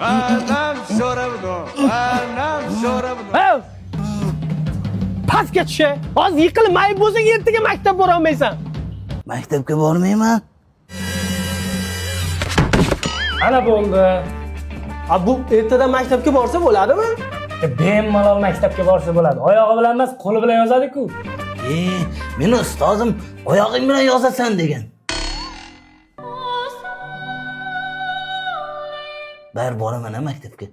Anam so'rabdi. Anam so'rabdi. Pastga tush. Hozir yiqilib mayib bo'lsang ertaga maktab bora olmaysan. Maktabga bormayman. Ana bo'ldi. Bu ertadan maktabga borsa bo'ladimi? Bemalol maktabga borsa bo'ladi. Oyog'i bilan emas, qo'li bilan yozadi-ku. Meni ustozim oyog'ing bilan yozasan degan. Bar boraman maktabga.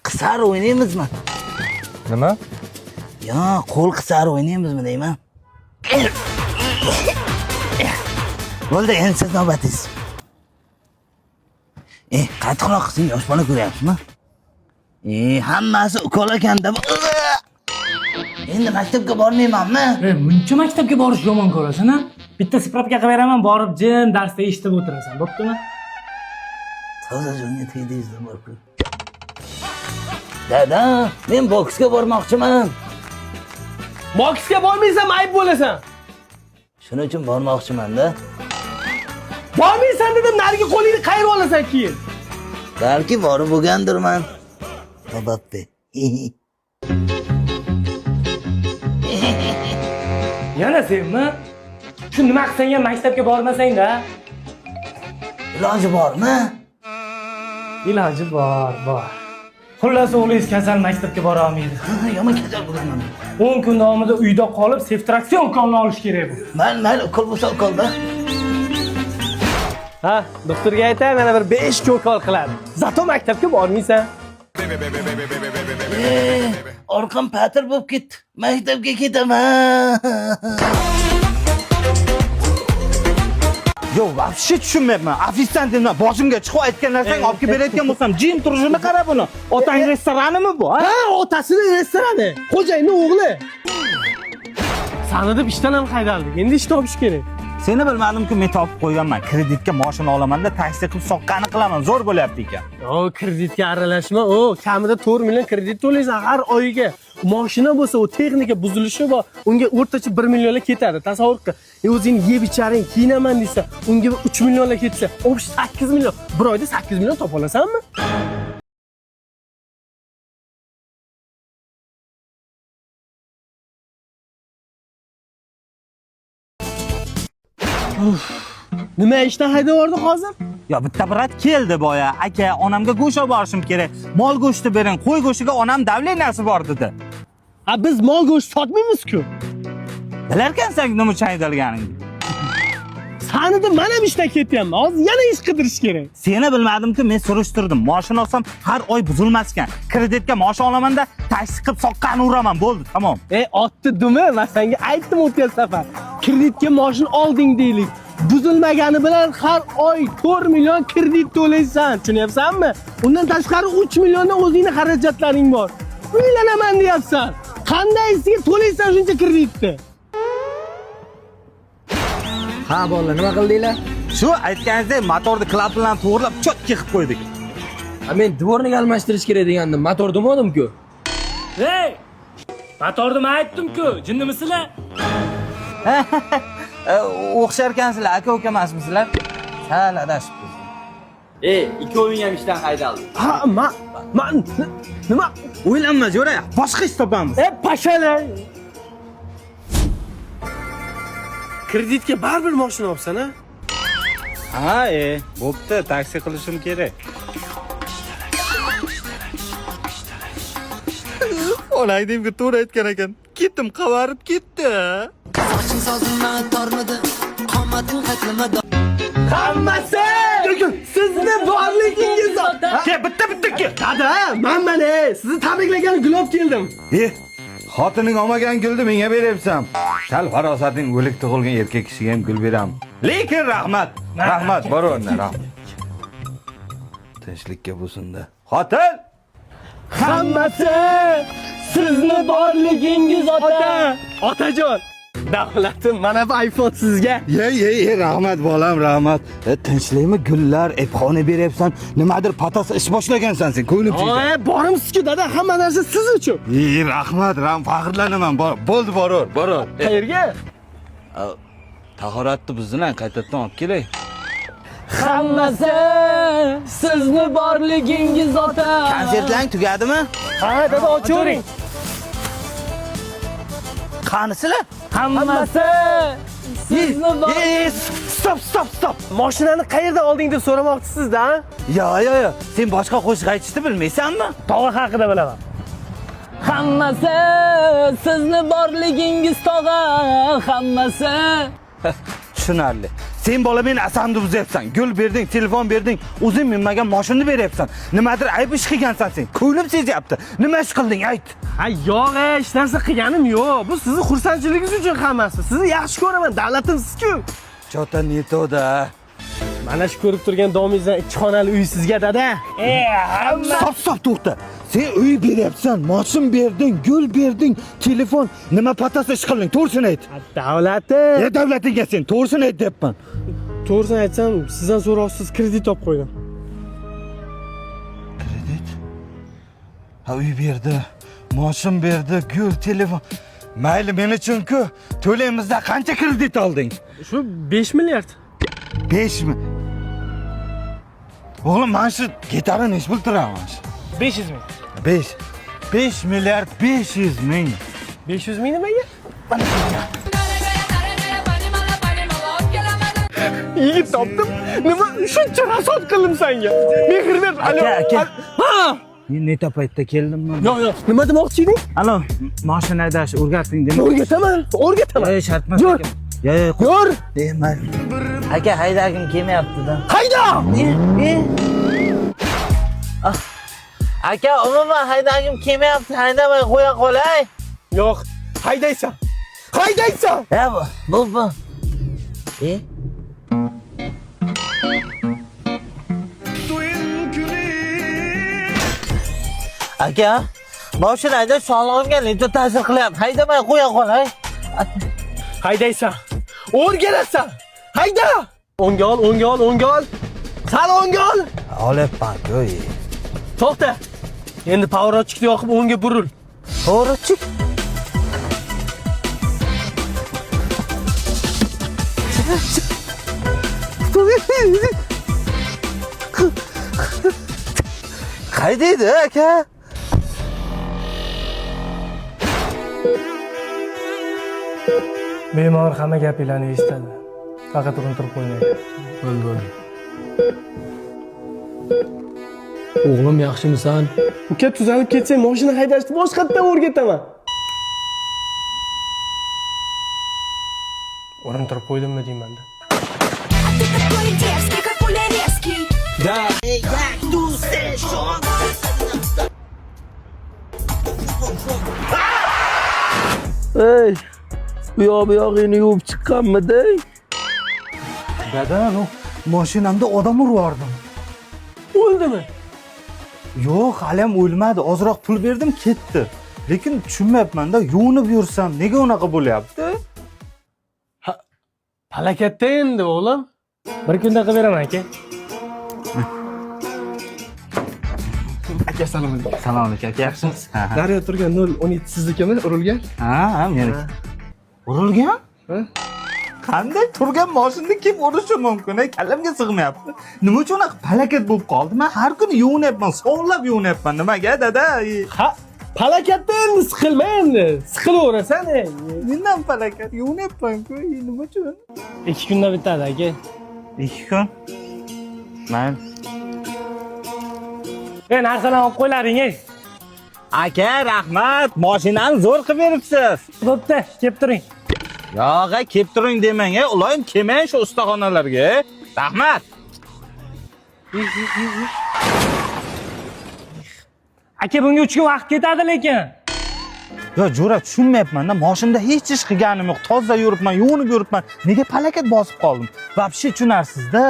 Qisar o'ynaymizmi? Nima? Yo, qo'l qisar o'ynaymizmi deyman. Bo'ldi, endi siz navbatingiz. Qattiqroq qilsang yosh bola ko'ryapsizmi? Hammasi ukol ekanda. Endi maktabga bormaymanmi? Muncha maktabga borish yomon ko'rasan-a? Bitta spravka qilib beraman, borib jim darsda eshitib o'tirasan, bo'ptimi? Toza jonga tegdingizda bor-ku. Dada, men boksga bormoqchiman. Boksga bormaysan, mayib bo'lasan. Shuning uchun bormoqchiman-da. Bormaysan dedim, narigi qo'lingni qayirib olasan keyin. Balki borib bo'lgandirman. Bababbe. Yana senmi? Shu nima qilsang ham maktabga bormasang-da. Iloji bormi? Iloji bor. Xullas o'g'lingiz kasal maktabga bora olmaydi. Yomon kasal bo'laman. 10 kun davomida uyda qolib, seftraksion ukolni olish kerak bu. Mayli, ukol bo'lsa ukolda. Ha, doktorga aytay, mana bir 5 ukol qiladi. Zato maktabga bormaysan. Orqam patir bo'lib ketdi. Maktabga ketaman. Yo, vobshe tushunmayapman. Ofisiantdan boshimga chiqib aytgan narsang olib kelib berayotgan bo'lsam, jim turishini qara buni. Otang restoranimi bu, ha? Ha, otasini restorani. Xo'jayinning o'g'li. Sani deb ishdan ham haydaldik. Endi ish topish kerak. Seni bilmadim-ku, men topib qo'yganman. Kreditga mashina olaman-da, taksi qilib soqqani qilaman. Zo'r bo'lyapti ekan. Yo, kreditga aralashma. Kamida 4 million kredit to'laysan har oyiga. Mashina bo'lsa, u texnika buzilishi bor. Unga o'rtacha 1 millionga ketadi. Tasavvur qil. O'zing yeb icharing, kiyinaman desa, unga 3 millionga ketsa, 8 million. Bir oyda 8 million topa olasanmi? Nima ishdan haydab yubordi hozir? Yo, bitta brat keldi boya. Aka, onamga go'sht olib borishim kerak. Mol go'shti bering. Qo'y go'shtiga onam davleniyasi bor dedi. Biz mol go'sht sotmaymiz-ku. Bilarkansan nima uchun haydalganingni? Sani deb men ham ishdan ketyapman. Hozir yana ish qidirish kerak. Seni bilmadim-ku, men surishtirdim. Mashina olsam har oy buzilmas ekan. Kreditga mashina olaman-da, taksi qilib soqqani uraman, bo'ldi, tamom. Otni dumi, men senga aytdim o'tgan safar. Kreditga mashina olding deylik. Buzilmagani bilan har oy 4 million kredit to'laysan, tushunyapsanmi? Undan tashqari 3 milliondan o'zingning xarajatlaring bor. Uylanaman deyapsan. Qandaysiga to'laysan shuncha kreditni? Ha, bolalar, nima qildinglar? Shu aytganingizdek motorni klap bilan to'g'rilab cho'tka qilib qo'ydik. Men dvorniga almashtirish kerak degandim. Motor demadim-ku. Hey! Motorni men aytdim-ku, jinnimisizlar? O'xsharkansizlar, aka-uka emasmisizlar? Sal adashibsiz. Ikkoving ham ishdan haydaldi. Ha, nima? O'ylanma, jo'ra, boshqa ish topamiz. Pashalar. Kreditga baribir mashina olsan-a? Ha, bo'pti, taksi qilishim kerak. Onangdimga to'g'ri aytgan ekan. Ketdim, qavarib ketdi. Soching sozimma tormidi, qomating qatlamadi. Hammasi! Sizni borligingiz. Bitta ke. Dada, men mana sizni tabriklagan gul olib keldim. Xotining olmagan gulni menga beryapsan. Sal farosating o'lik tug'ilgan erkak kishiga ham gul beraman. Lekin rahmat. Rahmat, bor o'rniga, rahmat. Tinchlikka bo'lsin-da. Xotin! Hammasi sizni borligingiz ota. Otajon. Davlatim, mana bu iPhone sizga. Rahmat bolam, rahmat. Tinchlikmi, gullar, epxona beryapsan. Nimadir patas ish boshlagansan sen, ko'nglim tegdi. Borimsiz-ku dada, hamma narsa siz uchun. Rahmat, faxrlanaman. Bo'ldi, borur. Qayerga? Tahoratni bizdan qaytadan olib kelay. Hammasi sizni borligingiz ota. Konsertlang tugadimi? Ha, dada ochavering. Qanisizlar? Hammasi sizni bor. Stop. Mashinani qayerdan olding deb so'ramoqchisizda, ha? Yo. Sen boshqa qo'shiq aytishni bilmaysanmi? Tog'a haqida bilaman. Hammasi sizni borligingiz tog'a. Hammasi. Tushunarli. Sen bola meni asamni buzyapsan. Gul berding, telefon berding, o'zing minmagan mashinani beryapsan. Nimadir ayb ish qilgansan sen. Ko'nglim sezyapti. Nima ish qilding? Ayt. Ha, yo'q, hech narsa qilganim yo'q. Bu sizni xursandchiligingiz uchun hammasi. Sizni yaxshi ko'raman, davlatimsiz-ku. Chota netoda. Mana shu ko'rib turgan domingizdan 2 xonali uy sizga, dada. Stop, to'xta. Sen uy beryapsan, mashin berding, gul berding, telefon, nima patasa ish qilding? To'g'risini ayt. Davlati. Ya davlatingga sen to'g'risini ayt deyapman. To'g'risini aytsam, sizdan so'roqsiz kredit olib qo'ydim. Kredit? Ha, uy berdi, mashin berdi, gul, telefon. Mayli, men uchun-ku. To'laymizda qancha kredit olding? Shu 5 milliard. 5 mi? Oğlum mana shu gitarani necha pul turaman? 500 ming. 5 milliard 500 ming. 500 ming nimaga? Yigit topdim. Nima shuncha rasot qildim senga? Mehr ber. Aka. Ha! Men neta paytda keldimmi? Yo'q. Nima demoqchi eding? Alo, mashina haydash o'rgating dema. O'rgataman. Shart emas. Yur. Yo, Yur. deyman. Aka haydagim kelmayapti-da. Hayda! Aka, umuman haydagim kelmayapti. Haydamay qo'ya qolay. Yo'q. Haydaysan. Ha, bu. Aka, mashinada sog'lig'imga nega ta'sir qilyapti? Haydamay qo'ya qolay. Haydaysan. O'rganasan. Hayda! O'ngga ol. Sal o'ngga ol. Olyapman-ku. To'xta. Endi pоворotchikni yoqib o'ngga buril. To'g'ri-chi? Haydaydi aka. Bemor hamma gapinglarni eshitadi. Faqat urintirib qo'ymaydi. Bo'ldi. O'g'lim yaxshimisan? Uka tuzalib ketsang, mashina haydashni boshqatdan o'rgataman. Urintirib qo'ydimmi deyman-da. А ты такой дерзкий, как пуля резкий. Ey, bu yog'ini yuvib chiqqanmidi? Dada, mashinamda odam urardim. O'ldimi? Yo'q, hali ham o'lmadi. Ozroq pul berdim, ketdi. Lekin tushunmayapman-da, yuvinib yursam nega unaqa bo'lyapti? Palakatda endi o'g'lim. Bir kunda qilib beraman aka. Aka salom alaykum. Salom alaykum, aka. Yaxshimisiz? Daryo turgan 017 siznikimi urilgan? Ha, meniki. Urilgan? Ha? Qanday turgan mashinani kim urishi mumkin? Kallamga sig'mayapti. Nima uchun unaqa palakat bo'lib qoldi? Men har kuni yuvinyapman, sovunlab yuvinyapman. Nimaga, dada? Ha, palakatda endi siqilma endi. Siqilaverasan. Mendan palakat yuvinyapman-ku. Nima uchun? 2 kunda bitadi aka. 2 kun. Mayli. Narsalarni olib qo'ylaring, ey. Aka, rahmat. Mashinani zo'r qilib beribsiz. Bo'pti, kelib turing. Yo'q, kelib turing demang, uloyim kelmang shu ustaxonalarga. Rahmat. Aka, bunga 3 kun vaqt ketadi lekin. Yo, jo'ra tushunmayapman-da. Mashinada hech ish qilganim yo'q. Toza yuribman, yuvinib yuribman. Nega palakat bosib qoldim? Vobshe tushunarsiz-da.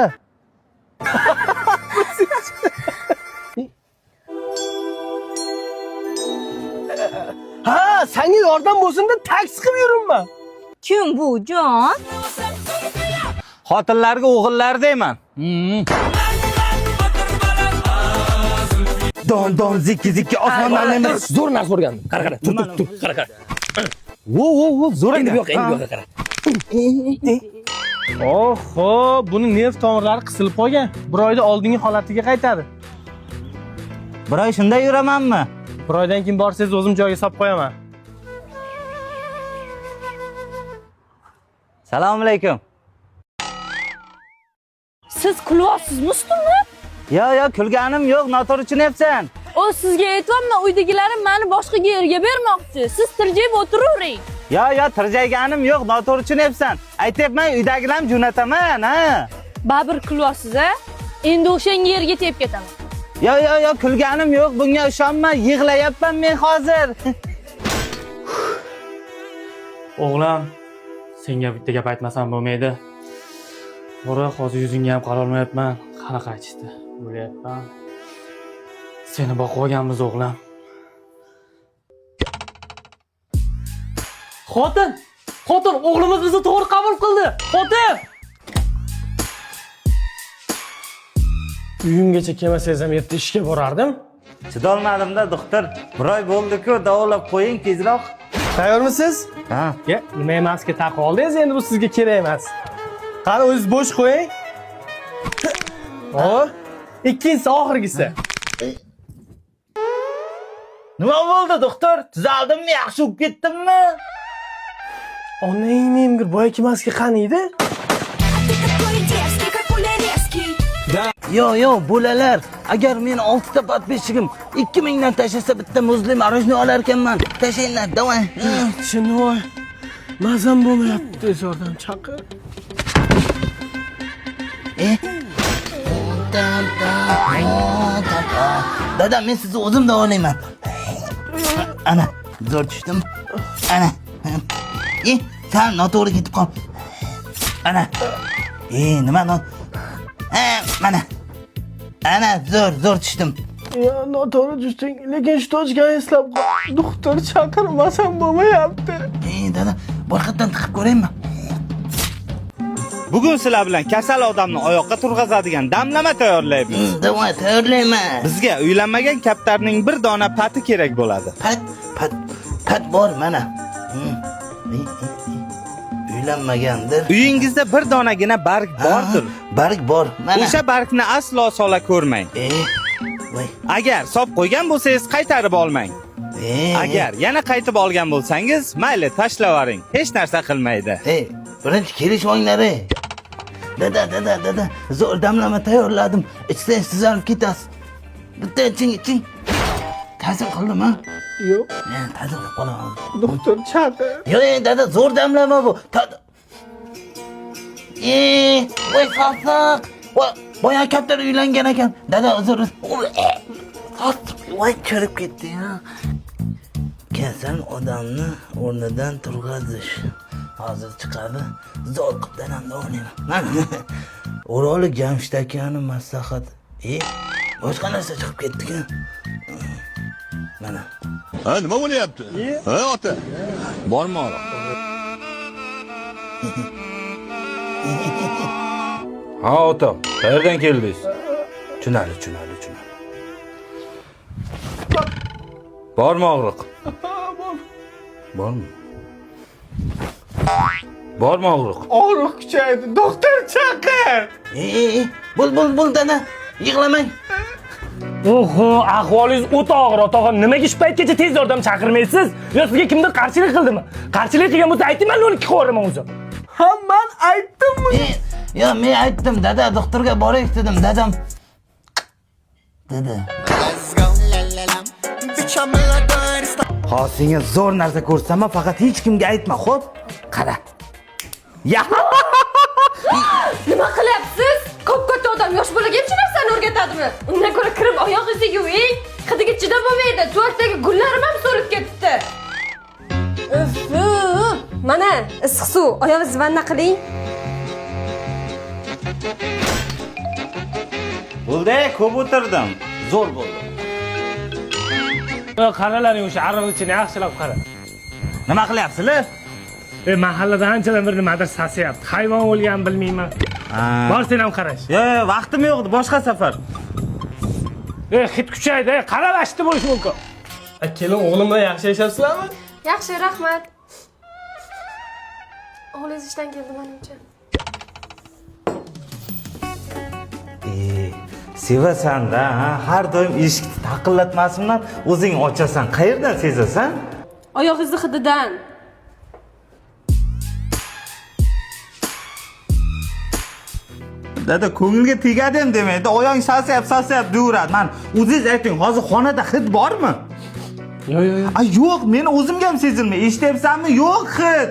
Ha, senga yordam bo'lsin deb taksi qilib yuribman. Kim bu, jon? Xotinlarga o'g'illar deyman. Don zikki osmondan emas. Zo'r narsa o'rgandim. Qara. Tur, qara. Vo, zo'r Endi bu yoqqa qara. Oho, buni nerv tomirlari qisilib qolgan. Bir oyda oldingi holatiga qaytadi. Bir oy shunday yuramanmi? Bir oydan keyin borsangiz o'zim joyiga solib qo'yaman. Assalomu alaykum. Siz kulyapsizmi ustimni? Yo, kulganim yo'q, noto'g'ri tushunyapsan. O sizga aytibman, uydagilarim meni boshqa yerga bermoqchi. Siz tirjayib o'tiravering. Yo, tirjayganim yo'q, noto'g'ri tushunyapsan. Aytyapman, uydagilarni jo'nataman, ha. Babir kulyapsiz, a? Endi o'shanga yerga tepib ketaman. Yo, kulganim yo'q, bunga ishonma, yig'layapman men hozir. O'g'lim, senga bitta gap aytmasam bo'lmaydi. To'g'ri, hozir yuzingga ham qarolmayapman. Qanaqa aytishdi? O'ylayapman. Seni boqib olganmiz o'g'lim. Xotin, o'g'limiz bizni to'g'ri qabul qildi. Xotin! Uyimgacha kelmasangiz ham erta ishga borardim. Chidolmadim-da, doktor. Bir oy bo'ldi-ku, davolab qo'ying tezroq. Tayyormisiz? Ha. Nima emaski taqib oldingiz, endi bu sizga kerak emas. Qani o'zingiz bo'sh qo'ying. Xo'p. Ikkinchisi oxirgisi. Nima bo'ldi, doktor? Tuzaldimmi, yaxshi bo'lib ketdimmi? Onang menga boyaki maska qani edi? А ты такой дерзкий, как пулярезкий. Yo, bolalar, agar meni 6 ta подписчигim 2000 dan tashlasa bitta muzli marojni olar ekanman. Tashlaylar, davay. Chinoy. Mazam bo'lmayapti, tez yordam chaqir. Dada, men sizni o'zim davolayman. Ana, zo'r tushdim. Ana. Sen noto'g'ri ketib qol. Ana. Nima mana. Ana, zo'r tushdim. Ya, noto'g'ri tushding, lekin shtochka eslab qol. Doktor chaqirmasam bo'lmayapti. Dada, boshqatdan tiqib ko'raymi? Bugun sizlar bilan kasal odamni oyoqqa turg'azadigan damlama tayyorlaymiz. Davay, tayyorlayman. Bizga uylanmagan kaptarning bir dona pati kerak bo'ladi. Pat bor mana. Uylanmagandir. Uyingizda bir donagina barg bordir. Barg bor. Mana. O'sha bargni aslo sola ko'rmang. Voy. Agar sop qo'ygan bo'lsangiz qaytarib olmang. Agar yana qaytib olgan bo'lsangiz, mayli tashlavering. Hech narsa qilmaydi. Birinchi kelishinglar. Dada, zo'r damlama tayyorladim. Ichsangiz tuzalib ketasiz. Bitta iching. Ta'sir qildimi? Yo'q. Ta'sir qilib qolaman. Doktor chaqir. Yo'q, dada, zo'r damlama bu. Voy sassiq. Boya kaptar uylangan ekan. Dada, uzr. Voy chirib ketdi ya. Kasal odamni o'rnidan turg'azish. Hozir chiqadi. Zo'r qilib o'ynayman. O'rolik Jamshid akani maslahati. Boshqa narsa chiqib ketdi-ku. Mana. Ha, nima bo'lyapti? Ha, ota. Bormi ora? Ha, ota. Qayerdan keldingiz? Tushunadi. Bormi og'riq? Bormi? Bormi og'riq? Og'riq kuchaydi. Doktor chaqir. Bul dada. Yig'lamang. Oho, ahvolingiz o'ta og'ir, otog'im. Nimaga shu paytgacha tez yordam chaqirmaysiz? Yo, sizga kimdir qarshilik qildimi? Qarshilik qilgan bo'lsa ayting, men uni qivoraman o'zim. Ha, men aytdimmi? Yo, men aytdim, dada, doktorga boraylik dedim, dadam. Dada. Hozirga zo'r narsa ko'rsam, faqat hech kimga aytma, xo'p? Qara. Ya. Nima qilyapsiz? Ko'p odam yosh bolaga ham shu narsani o'rgatadimi? Undan ko'ra kirib oyog'ingizga yuving. Hidiga chidab bo'lmaydi. To'rtdagi gullarim ham so'lib ketdi. Mana issiq suv, oyog'ingizni vanna qiling. Bo'ldi, ko'p o'tirdim. Zo'r bo'ldi. Qaralaring o'sha ariqchini yaxshilab qara. Nima qilyapsizlar? Mahallada anchadan bir nimadir sasyapti. Hayvon o'lgan bilmayman. Bor sen ham qarash. Yo'q, vaqtim yo'q, boshqa safar. Hid kuchaydi, qaralashdi bo'lish mumkin. Kelin o'g'lim bilan yaxshi yashayapsizlarmi? Yaxshi, rahmat. O'g'lingiz ishdan keldi menimcha. Sevasan-da, ha? Har doim eshikni taqillatmasimdan o'zing ochasan. Qayerdan sezasan? Oyoq izi hididan. Dada, ko'ngilga tegadi ham demaydi. Oyong sasayab yuraveradi. Men o'zingiz ayting, hozir xonada hid bormi? Yo'q. Ay, yo'q, meni o'zimga ham sezilmay. Eshityapsanmi? Yo'q hid.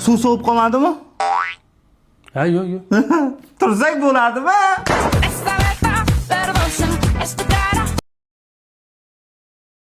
Suv sovib qolmadimi? Ha, yo'q. Tursak bo'ladimi?